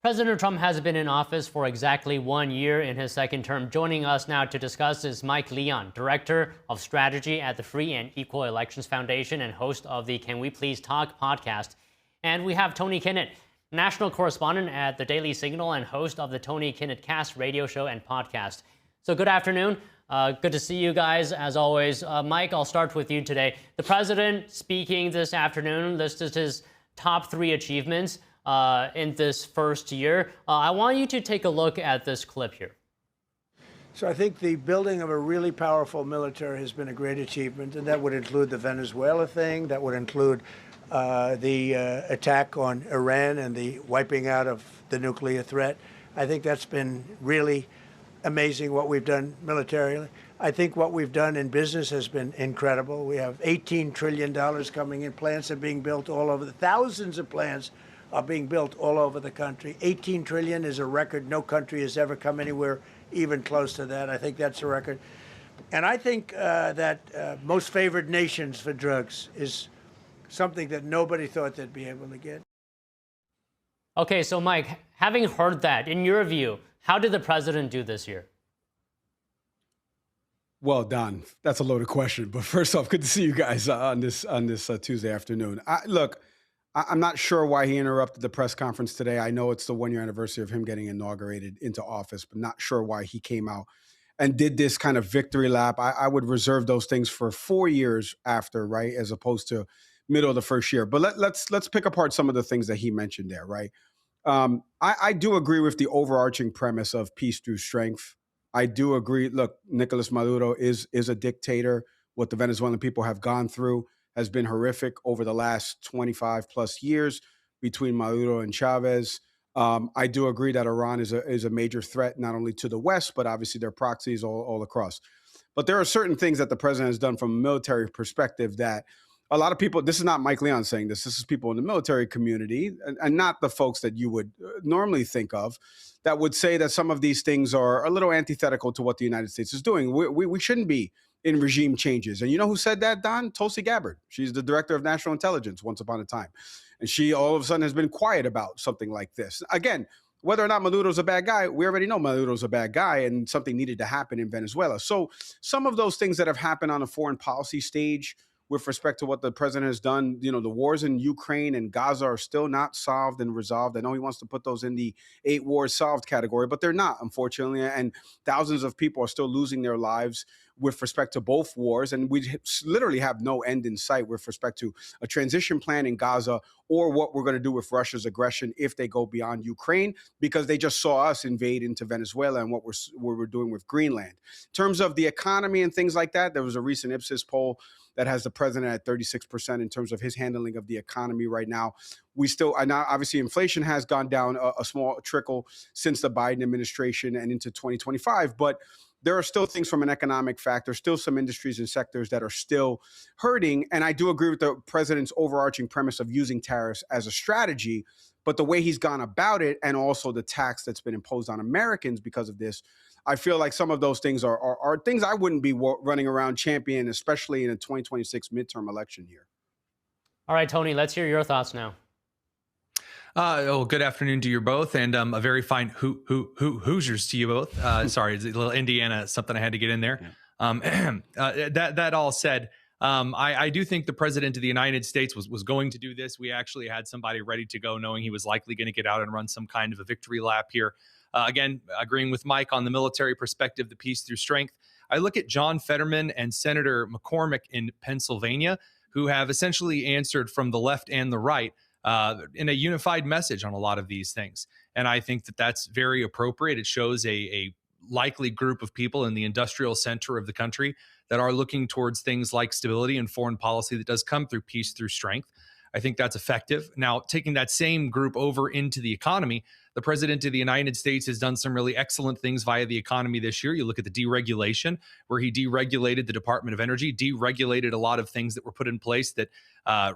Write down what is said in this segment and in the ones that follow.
President Trump has been in office for exactly 1 year in his second term. Joining us now to discuss is Mike Leon, Director of Strategy at the Free and Equal Elections Foundation and host of the Can We Please Talk podcast. And we have Tony Kinnett, national correspondent at the Daily Signal and host of the Tony Kinnett Cast radio show and podcast. So good afternoon. Good to see you guys, as always. Mike, I'll start with you today. The president speaking this afternoon listed his top 3 achievements in this first year. I want you to take a look at this clip here. So I think the building of a really powerful military has been a great achievement, and that would include the Venezuela thing, that would include the attack on Iran and the wiping out of the nuclear threat. I think that's been really amazing what we've done militarily. I think what we've done in business has been incredible. We have $18 trillion coming in. Plants are being built all over. Thousands of plants are being built all over the country. 18 trillion is a record. No country has ever come anywhere even close to that. I think that's a record. And I think that most favored nations for drugs is something that nobody thought they'd be able to get. Okay, so Mike, having heard that, in your view, how did the president do this year? Well, Don, that's a loaded question. But first off, good to see you guys on this Tuesday afternoon. I'm not sure why he interrupted the press conference today. I know it's the 1-year anniversary of him getting inaugurated into office, but not sure why he came out and did this kind of victory lap. I would reserve those things for 4 years after, right, as opposed to middle of the first year. But let's pick apart some of the things that he mentioned there, right? I do agree with the overarching premise of peace through strength. I do agree. Look, Nicolas Maduro is a dictator. What the Venezuelan people have gone through has been horrific over the last 25 plus years between Maduro and Chavez. I do agree that Iran is a major threat, not only to the West, but obviously their proxies all across. But there are certain things that the president has done from a military perspective that a lot of people, this is not Mike Leon saying this is people in the military community and not the folks that you would normally think of that would say that some of these things are a little antithetical to what the United States is doing. We shouldn't be in regime changes. And you know who said that, Don? Tulsi Gabbard. She's the director of national intelligence once upon a time. And she all of a sudden has been quiet about something like this. Again, whether or not Maduro's a bad guy, we already know Maduro's a bad guy and something needed to happen in Venezuela. So some of those things that have happened on a foreign policy stage with respect to what the president has done, you know, the wars in Ukraine and Gaza are still not solved and resolved. I know he wants to put those in the 8 wars solved category, but they're not, unfortunately. And thousands of people are still losing their lives with respect to both wars. And we literally have no end in sight with respect to a transition plan in Gaza or what we're going to do with Russia's aggression if they go beyond Ukraine, because they just saw us invade into Venezuela and what we're doing with Greenland. In terms of the economy and things like that, there was a recent Ipsos poll that has the president at 36% in terms of his handling of the economy right now. We still, obviously inflation has gone down a small trickle since the Biden administration and into 2025, but there are still things from an economic factor, still some industries and sectors that are still hurting. And I do agree with the president's overarching premise of using tariffs as a strategy, but the way he's gone about it and also the tax that's been imposed on Americans because of this, I feel like some of those things are things I wouldn't be running around championing, especially in a 2026 midterm election year. All right, Tony, let's hear your thoughts now. Good afternoon to you both, and a very fine Hoosiers to you both. Sorry, it's a little Indiana, something I had to get in there. Yeah. That all said, I do think the president of the United States was going to do this. We actually had somebody ready to go, knowing he was likely going to get out and run some kind of a victory lap here. Again, agreeing with Mike on the military perspective, the peace through strength. I look at John Fetterman and Senator McCormick in Pennsylvania, who have essentially answered from the left and the right in a unified message on a lot of these things. And I think that that's very appropriate. It shows a likely group of people in the industrial center of the country that are looking towards things like stability and foreign policy that does come through peace through strength. I think that's effective. Now, taking that same group over into the economy, the president of the United States has done some really excellent things via the economy this year. You look at the deregulation, where he deregulated the Department of Energy, deregulated a lot of things that were put in place that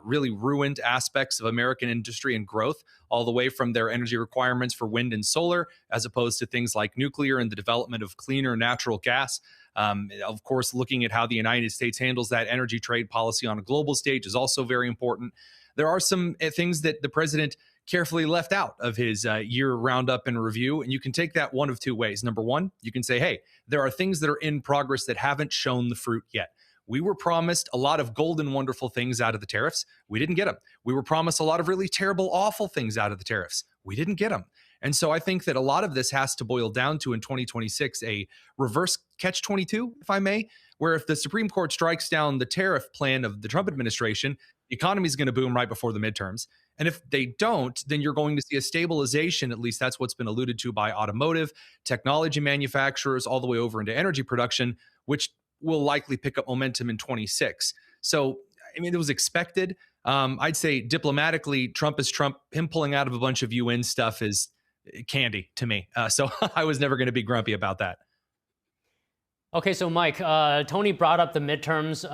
really ruined aspects of American industry and growth, all the way from their energy requirements for wind and solar, as opposed to things like nuclear and the development of cleaner natural gas. Of course, looking at how the United States handles that energy trade policy on a global stage is also very important. There are some things that the president carefully left out of his year roundup and review. And you can take that one of two ways. Number one, you can say, hey, there are things that are in progress that haven't shown the fruit yet. We were promised a lot of golden, wonderful things out of the tariffs. We didn't get them. We were promised a lot of really terrible, awful things out of the tariffs. We didn't get them. And so I think that a lot of this has to boil down to, in 2026, a reverse catch-22, if I may, where if the Supreme Court strikes down the tariff plan of the Trump administration, the economy is going to boom right before the midterms. And if they don't, then you're going to see a stabilization. At least that's what's been alluded to by automotive, technology manufacturers, all the way over into energy production, which will likely pick up momentum in 26. So, I mean, it was expected. I'd say diplomatically, Trump is Trump. Him pulling out of a bunch of UN stuff is candy to me. So I was never going to be grumpy about that. Okay, so Mike, Tony brought up the midterms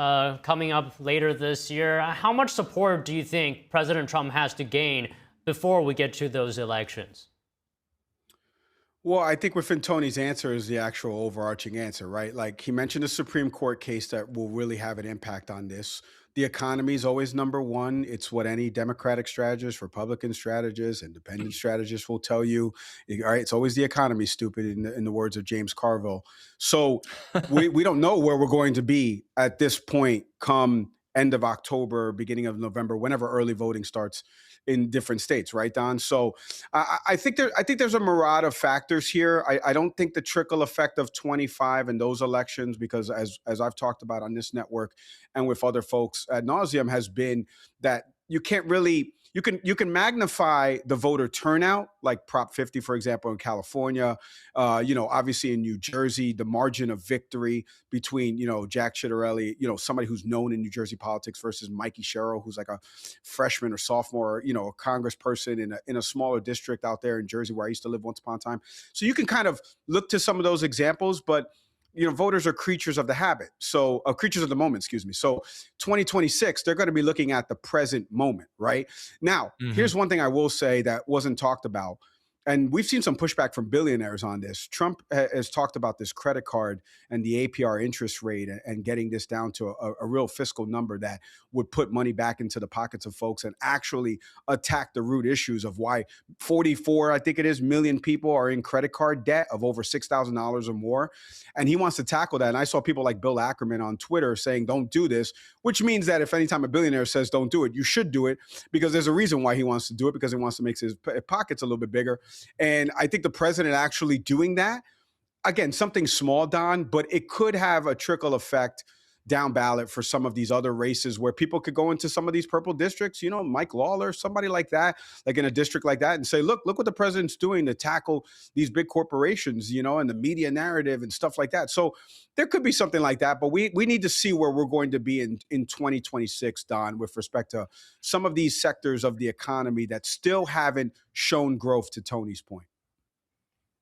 coming up later this year. How much support do you think President Trump has to gain before we get to those elections? Well, I think within Tony's answer is the actual overarching answer, right? Like he mentioned a Supreme Court case that will really have an impact on this. The economy is always number one. It's what any Democratic strategist, Republican strategist, independent strategist will tell you. All right, it's always the economy, stupid, in the words of James Carville. So we don't know where we're going to be at this point come end of October, beginning of November, whenever early voting starts in different states, right, Don? So I think there's a myriad of factors here. I don't think the trickle effect of 25 and those elections, because as I've talked about on this network and with other folks ad nauseum, has been that you can't really, you can magnify the voter turnout, like Prop 50, for example, in California, obviously in New Jersey, the margin of victory between, Jack Ciattarelli, somebody who's known in New Jersey politics versus Mikey Sherrill, who's like a freshman or sophomore, a congressperson in a smaller district out there in Jersey where I used to live once upon a time. So you can kind of look to some of those examples, but voters are creatures of the habit. So creatures of the moment, excuse me. So 2026, they're going to be looking at the present moment, right? Now, here's one thing I will say that wasn't talked about. And we've seen some pushback from billionaires on this. Trump has talked about this credit card and the APR interest rate and getting this down to a real fiscal number that would put money back into the pockets of folks and actually attack the root issues of why 44, I think it is, million people are in credit card debt of over $6,000 or more. And he wants to tackle that. And I saw people like Bill Ackerman on Twitter saying, don't do this, which means that if anytime a billionaire says don't do it, you should do it, because there's a reason why he wants to do it, because he wants to make his pockets a little bit bigger. And I think the president actually doing that, again, something small, Don, but it could have a trickle effect down ballot for some of these other races where people could go into some of these purple districts, Mike Lawler, somebody like that, like in a district like that, and say, look what the president's doing to tackle these big corporations, and the media narrative and stuff like that. So there could be something like that, but we need to see where we're going to be in 2026, Don, with respect to some of these sectors of the economy that still haven't shown growth, to Tony's point.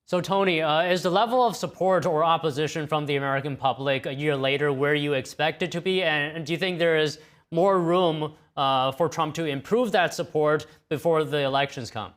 So, Tony, is the level of support or opposition from the American public a year later where you expect it to be? And do you think there is more room for Trump to improve that support before the elections come?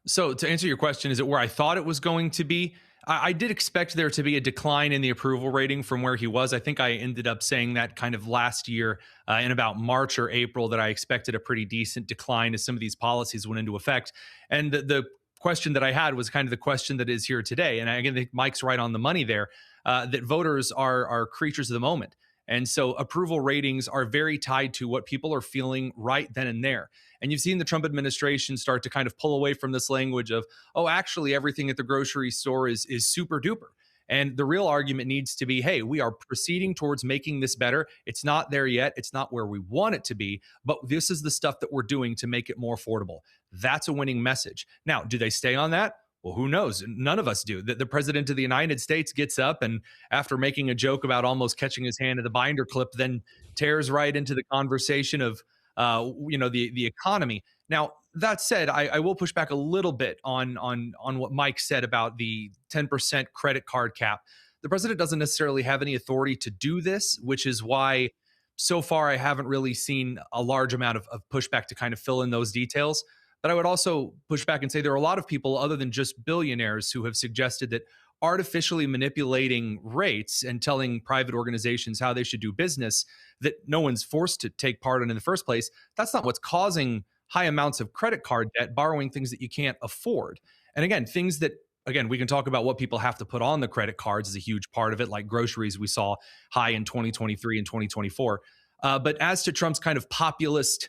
So, to answer your question, is it where I thought it was going to be? I did expect there to be a decline in the approval rating from where he was. I think I ended up saying that kind of last year in about March or April, that I expected a pretty decent decline as some of these policies went into effect. And the question that I had was kind of the question that is here today. And again, I think Mike's right on the money there, that voters are creatures of the moment. And so approval ratings are very tied to what people are feeling right then and there. And you've seen the Trump administration start to kind of pull away from this language of, oh, actually, everything at the grocery store is super duper. And the real argument needs to be, hey, we are proceeding towards making this better. It's not there yet. It's not where we want it to be, but this is the stuff that we're doing to make it more affordable. That's a winning message. Now, do they stay on that? Well, who knows? None of us do. The president of the United States gets up and, after making a joke about almost catching his hand in the binder clip, then tears right into the conversation of the economy. Now, that said, I will push back a little bit on what Mike said about the 10% credit card cap. The president doesn't necessarily have any authority to do this, which is why so far I haven't really seen a large amount of pushback to kind of fill in those details. But I would also push back and say there are a lot of people other than just billionaires who have suggested that artificially manipulating rates and telling private organizations how they should do business that no one's forced to take part in the first place, that's not what's causing high amounts of credit card debt, borrowing things that you can't afford. And again, things that, again, we can talk about what people have to put on the credit cards is a huge part of it, like groceries we saw high in 2023 and 2024. But as to Trump's kind of populist,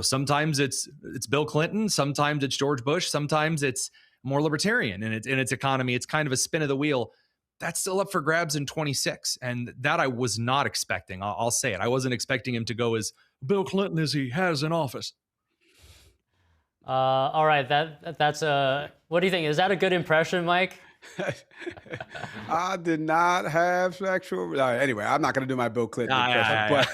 sometimes it's Bill Clinton, sometimes it's George Bush, sometimes it's more libertarian in its economy. It's kind of a spin of the wheel. That's still up for grabs in 26. And that I was not expecting. I'll say it. I wasn't expecting him to go as Bill Clinton as he has in office. All right, that's a. What do you think? Is that a good impression, Mike? I did not have sexual. Anyway, I'm not going to do my Bill Clinton impression, but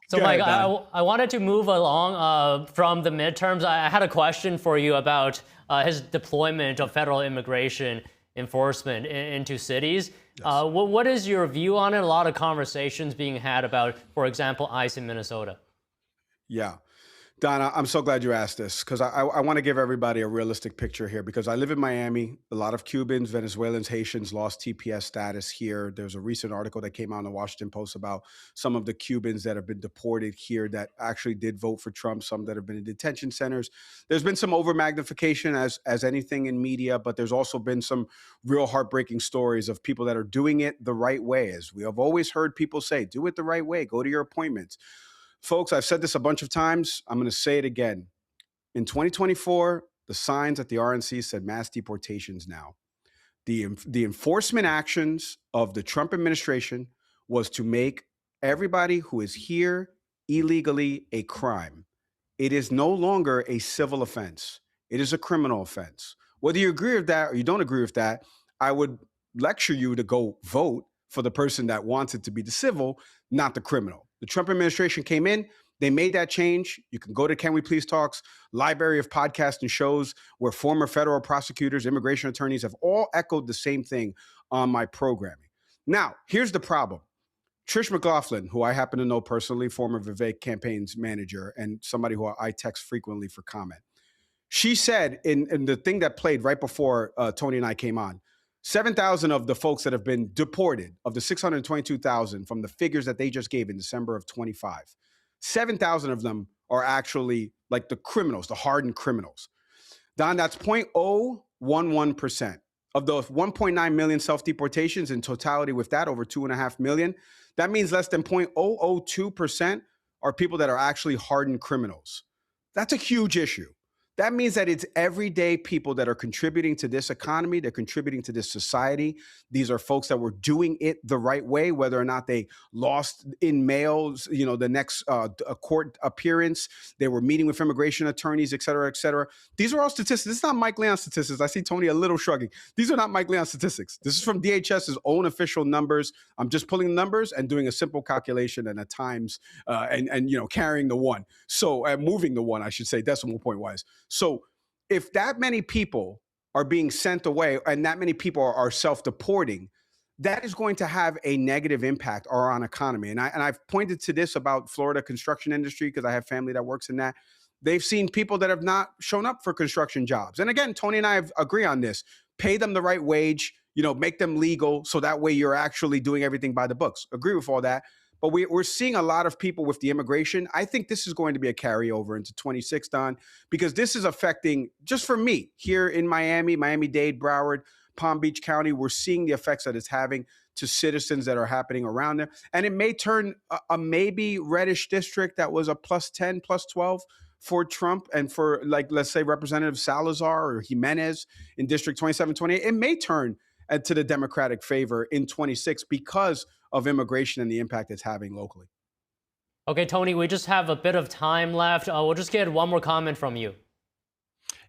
So, Mike, I wanted to move along from the midterms. I had a question for you about his deployment of federal immigration enforcement into cities. Yes. What is your view on it? A lot of conversations being had about, for example, ICE in Minnesota. Yeah. Donna, I'm so glad you asked this because I want to give everybody a realistic picture here because I live in Miami. A lot of Cubans, Venezuelans, Haitians lost TPS status here. There's a recent article that came out in the Washington Post about some of the Cubans that have been deported here that actually did vote for Trump, some that have been in detention centers. There's been some over-magnification as anything in media, but there's also been some real heartbreaking stories of people that are doing it the right way. As we have always heard people say, do it the right way, go to your appointments. Folks, I've said this a bunch of times. I'm going to say it again. In 2024, the signs at the RNC said mass deportations now. The enforcement actions of the Trump administration was to make everybody who is here illegally a crime. It is no longer a civil offense. It is a criminal offense. Whether you agree with that or you don't agree with that, I would lecture you to go vote for the person that wants it to be the civil, not the criminal. The Trump administration came in, they made that change. You can go to Can We Please Talk's library of podcasts and shows where former federal prosecutors, immigration attorneys have all echoed the same thing on my programming. Now, here's the problem. Trish McLaughlin, who I happen to know personally, former Vivek campaign's manager and somebody who I text frequently for comment. She said in the thing that played right before Tony and I came on, 7,000 of the folks that have been deported, of the 622,000 from the figures that they just gave in December of 25, 7,000 of them are actually like the criminals, the hardened criminals. Don, that's 0.011%. Of those 1.9 million self-deportations in totality with that, over 2.5 million, that means less than 0.002% are people that are actually hardened criminals. That's a huge issue. That means that it's everyday people that are contributing to this economy. They're contributing to this society. These are folks that were doing it the right way, whether or not they lost in mails, the next court appearance. They were meeting with immigration attorneys, et cetera, et cetera. These are all statistics. This is not Mike Leon statistics. I see Tony a little shrugging. These are not Mike Leon statistics. This is from DHS's own official numbers. I'm just pulling the numbers and doing a simple calculation and at times and carrying the one. So moving the one, I should say, decimal point wise. So if that many people are being sent away and that many people are self-deporting, that is going to have a negative impact on our economy. And I've pointed to this about Florida construction industry because I have family that works in that. They've seen people that have not shown up for construction jobs. And again, Tony and I agree on this. Pay them the right wage, make them legal so that way you're actually doing everything by the books. Agree with all that. But we're seeing a lot of people with the immigration. I think this is going to be a carryover into 26, Don, because this is affecting, just for me, here in Miami, Miami-Dade, Broward, Palm Beach County, we're seeing the effects that it's having to citizens that are happening around there. And it may turn a maybe reddish district that was a +10, +12 for Trump and for, let's say, Representative Salazar or Jimenez in District 27, 28. It may turn to the Democratic favor in 26 because of immigration and the impact it's having locally. Okay, Tony, we just have a bit of time left. We'll just get one more comment from you.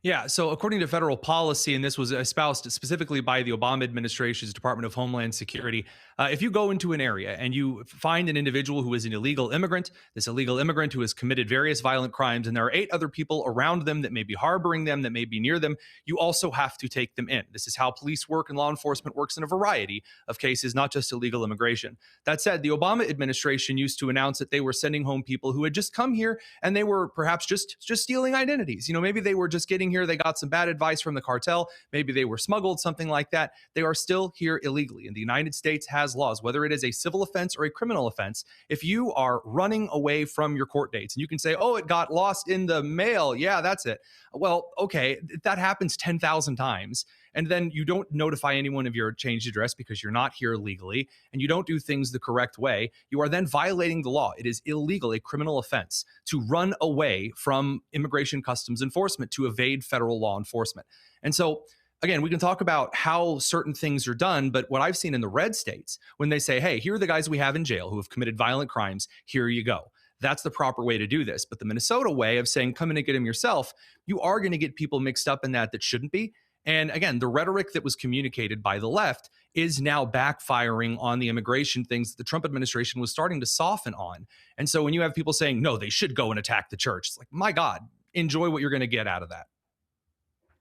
Yeah, so according to federal policy, and this was espoused specifically by the Obama administration's Department of Homeland Security, if you go into an area and you find an individual who is an illegal immigrant, this illegal immigrant who has committed various violent crimes, and there are 8 other people around them that may be harboring them, that may be near them, you also have to take them in. This is how police work and law enforcement works in a variety of cases, not just illegal immigration. That said, the Obama administration used to announce that they were sending home people who had just come here and they were perhaps just stealing identities. Maybe they were just getting here, they got some bad advice from the cartel, maybe they were smuggled, something like that. They are still here illegally. And the United States has laws, whether it is a civil offense or a criminal offense. If you are running away from your court dates, and you can say, oh, it got lost in the mail. Yeah, that's it. Well, okay, that happens 10,000 times. And then you don't notify anyone of your changed address because you're not here legally, and you don't do things the correct way. You are then violating the law. It is illegal, a criminal offense, to run away from immigration customs enforcement to evade federal law enforcement. And so, again, we can talk about how certain things are done, but what I've seen in the red states, when they say, hey, here are the guys we have in jail who have committed violent crimes, here you go. That's the proper way to do this. But the Minnesota way of saying, come in and get them yourself, you are going to get people mixed up in that shouldn't be. And again, the rhetoric that was communicated by the left is now backfiring on the immigration things that the Trump administration was starting to soften on. And so when you have people saying, no, they should go and attack the church, it's like, my God, enjoy what you're going to get out of that.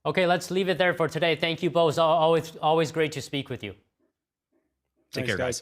Okay, let's leave it there for today. Thank you both. Always great to speak with you. Take care, guys.